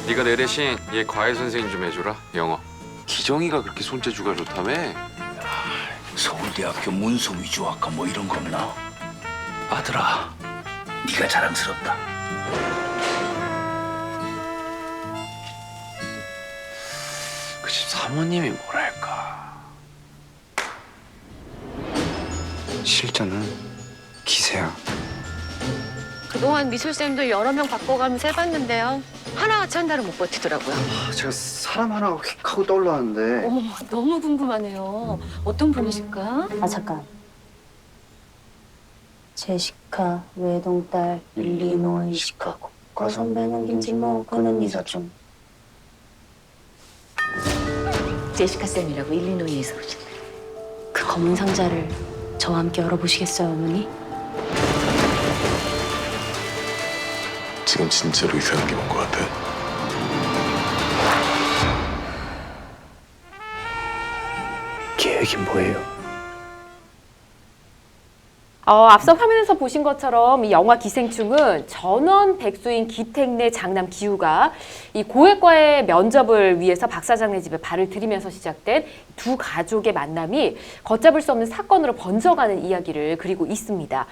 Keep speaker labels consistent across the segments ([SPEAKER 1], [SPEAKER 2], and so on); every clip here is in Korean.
[SPEAKER 1] 네가 내 대신 얘 과외 선생님 좀 해주라. 영어.
[SPEAKER 2] 기정이가 그렇게 손재주가 좋다며?
[SPEAKER 3] 서울대학교 문서 위조학과 뭐 이런 거 없나? 아들아, 네가 자랑스럽다.
[SPEAKER 2] 그 집 사모님이 뭐랄까.
[SPEAKER 4] 실전은 기세야.
[SPEAKER 5] 그동안 미술쌤도 여러 명 바꿔가면서 해봤는데요. 하나같이 한 달은 못 버티더라고요.
[SPEAKER 4] 제가 사람 하나가 휙 하고 떠올랐는데.
[SPEAKER 5] 어머, 너무 궁금하네요. 어떤 분이실까?
[SPEAKER 6] 아 잠깐. 제시카 외동딸 일리노이 시카고 과 선배는 김진모 그는 이사촌.
[SPEAKER 5] 제시카 쌤이라고 일리노이에서 오신.
[SPEAKER 6] 그 검은 상자를 저와 함께 열어보시겠어요, 어머니?
[SPEAKER 3] 지금 진짜로 이상한 게 뭔 것 같아? 계획이 뭐예요?
[SPEAKER 7] 앞서 화면에서 보신 것처럼 이 영화 기생충은 전원 백수인 기택네 장남 기우가 이 고액과의 면접을 위해서 박 사장네 집에 발을 들이면서 시작된 두 가족의 만남이 걷잡을 수 없는 사건으로 번져가는 이야기를 그리고 있습니다.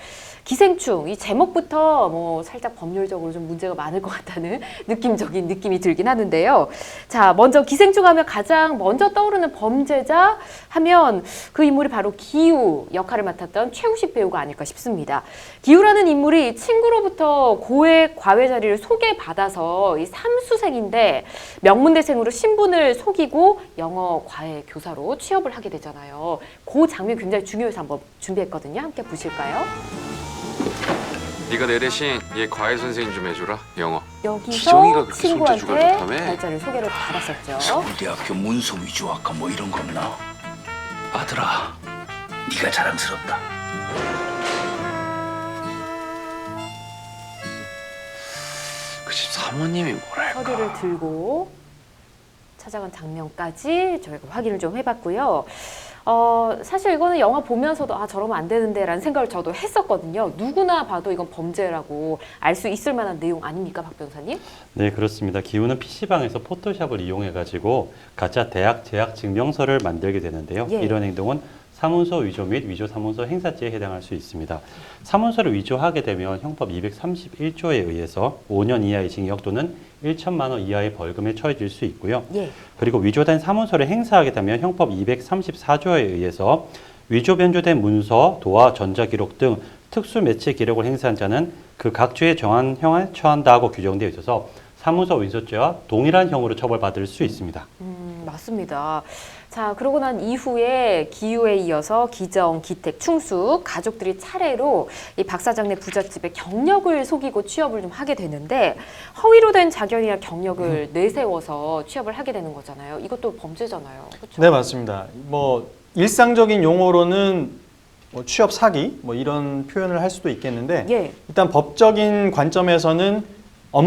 [SPEAKER 7] 기생충, 이 제목부터 뭐 살짝 법률적으로 좀 문제가 많을 것 같다는 느낌적인 느낌이 들긴 하는데요. 자, 먼저 기생충 하면 가장 먼저 떠오르는 범죄자 하면 그 인물이 바로 기우 역할을 맡았던 최우식 배우가 아닐까 싶습니다. 기우라는 인물이 친구로부터 고액 과외 자리를 소개받아서 이 삼수생인데 명문대생으로 신분을 속이고 영어 과외 교사로 취업을 하게 되잖아요. 그 장면 굉장히 중요해서 한번 준비했거든요. 함께 보실까요?
[SPEAKER 1] 네가 내 대신 얘 과외 선생님 좀 해주라. 영어.
[SPEAKER 2] 기정이가
[SPEAKER 7] 여기서
[SPEAKER 2] 그렇게 손재주가
[SPEAKER 7] 친구한테
[SPEAKER 2] 좋다며?
[SPEAKER 7] 발자를 소개를 받았었죠.
[SPEAKER 3] 서울대학교 문서 위조학과 뭐 이런 거 없나? 아들아, 네가 자랑스럽다.
[SPEAKER 2] 그 집 사모님이 뭐랄까.
[SPEAKER 7] 서류를 들고 찾아간 장면까지 저희가 확인을 좀 해봤고요. 사실 이거는 영화 보면서도 저러면 안 되는데 라는 생각을 저도 했었거든요. 누구나 봐도 이건 범죄라고 알 수 있을 만한 내용 아닙니까, 박 변호사님?
[SPEAKER 8] 네, 그렇습니다. 기우는 PC방에서 포토샵을 이용해가지고 가짜 대학 재학 증명서를 만들게 되는데요.
[SPEAKER 7] 예.
[SPEAKER 8] 이런 행동은 사문서 위조 및 위조 사문서 행사죄에 해당할 수 있습니다. 사문서를 위조하게 되면 형법 231조에 의해서 5년 이하의 징역 또는 1천만 원 이하의 벌금에 처해질 수 있고요.
[SPEAKER 7] 예.
[SPEAKER 8] 그리고 위조된 사문서를 행사하게 되면 형법 234조에 의해서 위조 변조된 문서, 도화, 전자기록 등 특수 매체 기록을 행사한 자는 그 각 주에 정한 형에 처한다고 규정되어 있어서 사문서 위조죄와 동일한 형으로 처벌받을 수 있습니다.
[SPEAKER 7] 맞습니다. 자, 그러고 난 이후에 기우에 이어서 기정, 기택, 충숙 가족들이 차례로 이 박 사장네 부잣집에 경력을 속이고 취업을 좀 하게 되는데 허위로 된 자격이나 경력을 내세워서 취업을 하게 되는 거잖아요. 이것도 범죄잖아요. 그렇죠?
[SPEAKER 9] 네, 맞습니다. 뭐 일상적인 용어로는 뭐 취업 사기 뭐 이런 표현을 할 수도 있겠는데
[SPEAKER 7] 예.
[SPEAKER 9] 일단 법적인 관점에서는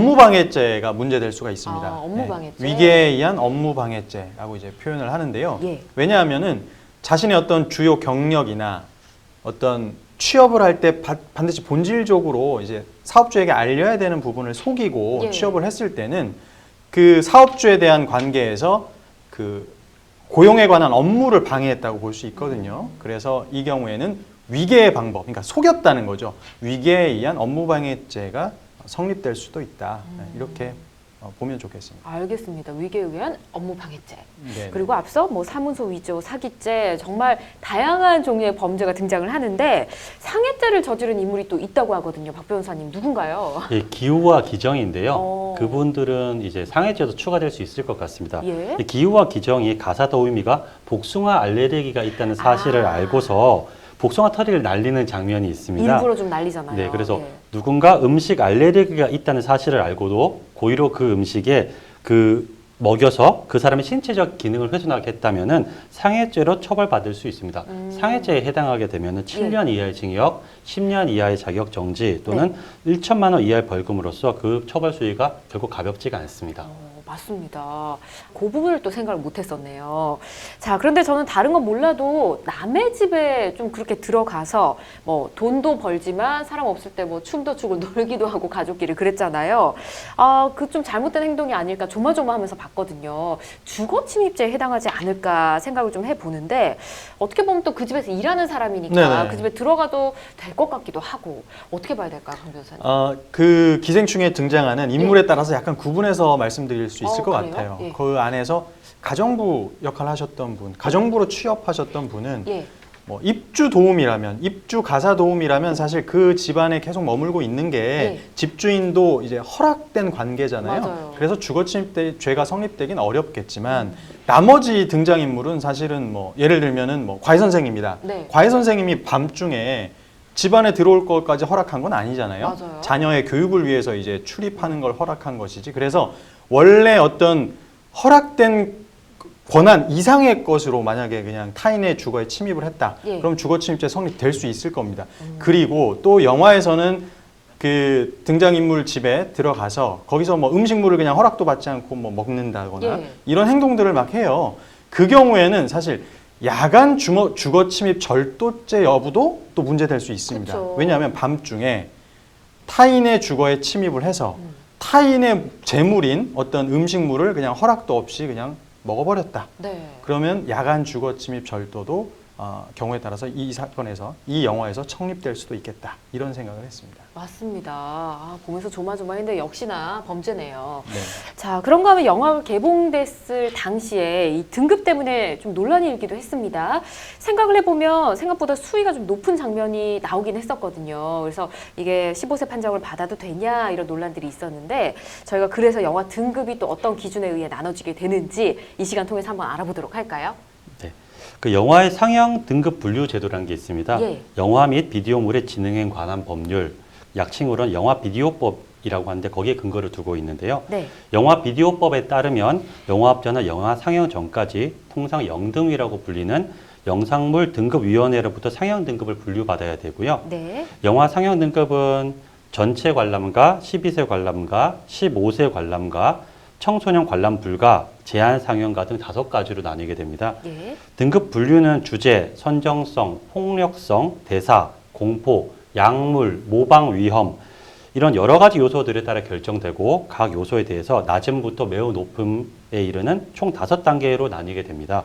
[SPEAKER 9] 업무방해죄가 문제될 수가 있습니다.
[SPEAKER 7] 업무방해죄.
[SPEAKER 9] 네, 위계에 의한 업무방해죄라고 이제 표현을 하는데요.
[SPEAKER 7] 예.
[SPEAKER 9] 왜냐하면은 자신의 어떤 주요 경력이나 어떤 취업을 할 때 반드시 본질적으로 이제 사업주에게 알려야 되는 부분을 속이고
[SPEAKER 7] 예.
[SPEAKER 9] 취업을 했을 때는 그 사업주에 대한 관계에서 그 고용에 관한 업무를 방해했다고 볼 수 있거든요. 그래서 이 경우에는 위계의 방법, 그러니까 속였다는 거죠. 위계에 의한 업무방해죄가 성립될 수도 있다. 이렇게 보면 좋겠습니다.
[SPEAKER 7] 알겠습니다. 위계에 의한 업무방해죄.
[SPEAKER 9] 네네.
[SPEAKER 7] 그리고 앞서 뭐 사문서 위조, 사기죄 정말 다양한 종류의 범죄가 등장을 하는데 상해죄를 저지른 인물이 또 있다고 하거든요. 박 변호사님 누군가요?
[SPEAKER 8] 예, 기우와 기정인데요.
[SPEAKER 7] 어.
[SPEAKER 8] 그분들은 이제 상해죄도 추가될 수 있을 것 같습니다.
[SPEAKER 7] 예.
[SPEAKER 8] 이 기우와 기정이 가사 더위미가 복숭아 알레르기가 있다는 사실을 알고서 복숭아 털이를 날리는 장면이 있습니다.
[SPEAKER 7] 일부러 좀 날리잖아요.
[SPEAKER 8] 네, 그래서
[SPEAKER 7] 예.
[SPEAKER 8] 누군가 음식 알레르기가 있다는 사실을 알고도 고의로 그 음식에 먹여서 그 사람의 신체적 기능을 훼손하게 했다면은 상해죄로 처벌받을 수 있습니다. 상해죄에 해당하게 되면은 7년 이하의 징역, 10년 이하의 자격 정지 또는 1천만 원 이하의 벌금으로서 그 처벌 수위가 결국 가볍지가 않습니다.
[SPEAKER 7] 맞습니다. 그 부분을 또 생각을 못 했었네요. 자, 그런데 저는 다른 건 몰라도 남의 집에 좀 그렇게 들어가서 뭐 돈도 벌지만 사람 없을 때 뭐 춤도 추고 놀기도 하고 가족끼리 그랬잖아요. 아, 그 좀 잘못된 행동이 아닐까 조마조마하면서 봤거든요. 주거 침입죄에 해당하지 않을까 생각을 좀 해보는데 어떻게 보면 또 그 집에서 일하는 사람이니까
[SPEAKER 9] 네네.
[SPEAKER 7] 그 집에 들어가도 될 것 같기도 하고 어떻게 봐야 될까요, 강 변호사님?
[SPEAKER 9] 그 기생충에 등장하는 인물에 따라서 약간 구분해서 말씀드릴 수 있을 것
[SPEAKER 7] 그래요?
[SPEAKER 9] 같아요.
[SPEAKER 7] 예.
[SPEAKER 9] 그 안에서 가정부 역할을 하셨던 분, 가정부로 취업하셨던 분은
[SPEAKER 7] 예.
[SPEAKER 9] 뭐 입주 도움이라면, 입주 가사 도움이라면 사실 그 집안에 계속 머물고 있는 게
[SPEAKER 7] 네.
[SPEAKER 9] 집주인도 이제 허락된 관계잖아요.
[SPEAKER 7] 맞아요.
[SPEAKER 9] 그래서 주거침입 죄가 성립되긴 어렵겠지만 나머지 등장인물은 사실은 뭐 예를 들면은 뭐 과외 선생님이다.
[SPEAKER 7] 네.
[SPEAKER 9] 과외 선생님이 밤중에 집안에 들어올 것까지 허락한 건 아니잖아요.
[SPEAKER 7] 맞아요.
[SPEAKER 9] 자녀의 교육을 위해서 이제 출입하는 걸 허락한 것이지. 그래서 원래 어떤 허락된 권한 이상의 것으로 만약에 그냥 타인의 주거에 침입을 했다.
[SPEAKER 7] 예.
[SPEAKER 9] 그럼 주거침입죄 성립될 수 있을 겁니다. 그리고 또 영화에서는 그 등장인물 집에 들어가서 거기서 뭐 음식물을 그냥 허락도 받지 않고 뭐 먹는다거나
[SPEAKER 7] 예.
[SPEAKER 9] 이런 행동들을 막 해요. 그 경우에는 사실 야간 주거침입 절도죄 여부도 또 문제될 수 있습니다.
[SPEAKER 7] 그쵸.
[SPEAKER 9] 왜냐하면 밤중에 타인의 주거에 침입을 해서 타인의 재물인 어떤 음식물을 그냥 허락도 없이 그냥 먹어버렸다.
[SPEAKER 7] 네.
[SPEAKER 9] 그러면 야간 주거 침입 절도도 경우에 따라서 이 사건에서 이 영화에서 성립될 수도 있겠다. 이런 생각을 했습니다.
[SPEAKER 7] 맞습니다. 아, 보면서 조마조마했는데 역시나 범죄네요.
[SPEAKER 9] 네.
[SPEAKER 7] 자, 그런가 하면 영화가 개봉됐을 당시에 이 등급 때문에 좀 논란이 일기도 했습니다. 생각을 해보면 생각보다 수위가 좀 높은 장면이 나오긴 했었거든요. 그래서 이게 15세 판정을 받아도 되냐 이런 논란들이 있었는데 저희가 그래서 영화 등급이 또 어떤 기준에 의해 나눠지게 되는지 이 시간 통해서 한번 알아보도록 할까요?
[SPEAKER 8] 네. 그 영화의 상영 등급 분류 제도라는 게 있습니다.
[SPEAKER 7] 예.
[SPEAKER 8] 영화 및 비디오물의 진흥에 관한 법률, 약칭으로는 영화 비디오법이라고 하는데 거기에 근거를 두고 있는데요.
[SPEAKER 7] 네.
[SPEAKER 8] 영화 비디오법에 따르면 영화업자는 영화 상영 전까지 통상 영등위라고 불리는 영상물 등급위원회로부터 상영 등급을 분류받아야 되고요.
[SPEAKER 7] 네.
[SPEAKER 8] 영화 상영 등급은 전체 관람가, 12세 관람가, 15세 관람가, 청소년 관람 불가, 제한 상영가 등 5가지로 나뉘게 됩니다.
[SPEAKER 7] 예.
[SPEAKER 8] 등급 분류는 주제, 선정성, 폭력성, 대사, 공포, 약물, 모방 위험 이런 여러 가지 요소들에 따라 결정되고 각 요소에 대해서 낮음부터 매우 높음에 이르는 총 5단계로 나뉘게 됩니다.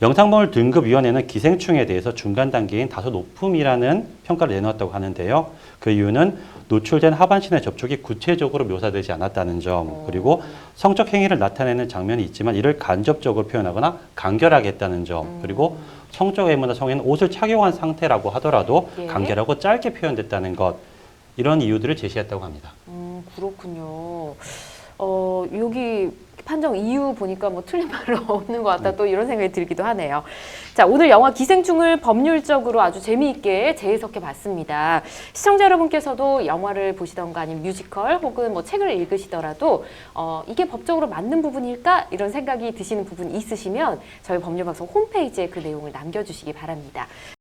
[SPEAKER 8] 영상물 등급위원회는 기생충에 대해서 중간 단계인 다소 높음이라는 평가를 내놓았다고 하는데요. 그 이유는 노출된 하반신의 접촉이 구체적으로 묘사되지 않았다는 점, 그리고 성적 행위를 나타내는 장면이 있지만 이를 간접적으로 표현하거나 간결하게 했다는 점, 그리고 성적 외모나 성에는 옷을 착용한 상태라고 하더라도
[SPEAKER 7] 예.
[SPEAKER 8] 간결하고 짧게 표현됐다는 것, 이런 이유들을 제시했다고 합니다.
[SPEAKER 7] 그렇군요. 여기 판정 이유 보니까 뭐 틀린 말은 없는 것 같다 또 이런 생각이 들기도 하네요. 자, 오늘 영화 기생충을 법률적으로 아주 재미있게 재해석해 봤습니다. 시청자 여러분께서도 영화를 보시던가 아니면 뮤지컬 혹은 뭐 책을 읽으시더라도 이게 법적으로 맞는 부분일까? 이런 생각이 드시는 부분이 있으시면 저희 법률방송 홈페이지에 그 내용을 남겨주시기 바랍니다.